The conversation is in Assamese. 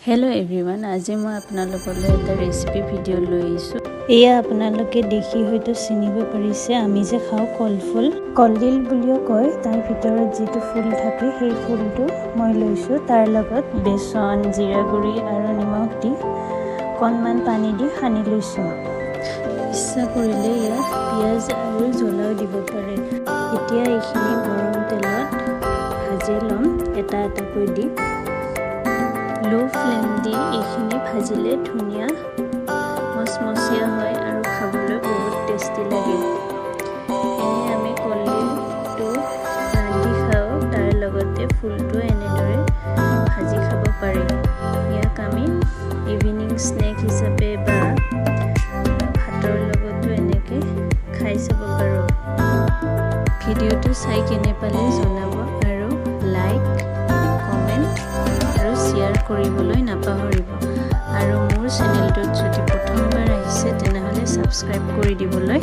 हेलो एवरीवन आज मैं आपनालोकले एटा रेसिपी भिडिओ লৈ আইছো এয়া আপোনালোকে দেখি হয়তো চিনিব পাৰিছে আমি যে খাও কলফুল কলডিল বুলিও কয় তাৰ ভিতৰত যেটো ফুল থাকে সেই ফুলটো মই লৈছো তাৰ লগত বেসন জিৰা গুৰি আৰু নিমখ দি কণমান পানী দি সানি লৈছো ইচ্ছা কৰিলে ইয়াত পিয়াজ আৰু জ্বলাও দিব পাৰে এতিয়া এইখিনি গৰম তেলত ভাজি লম এটা এটা কৈ দি लो फ्लेम दी एखिनि भाजिले धुनिया मसमसिया হয় আৰু খাবলৈ বহুত টেস্টি লাগে এনে আমি কলডিলটো ৰান্ধি খাও তাৰ লগতে ফুলটো এনেদৰে ভাজি খাব পাৰি ইয়াক আমি ইভিনিং স্নেক হিচাপে বা ভাতৰ লগতো এনেকে খাই চাব পাৰো ভিডিওটো চাই কেনে পালে জনাব আৰু লাইক কমেন্ট शेयर কৰিবলৈ নাপাহৰিব আৰু মোৰ চেনেলটোত যদি প্ৰথমবাৰ আহিছে তেনহলে সাবস্ক্ৰাইব কৰি দিবলৈ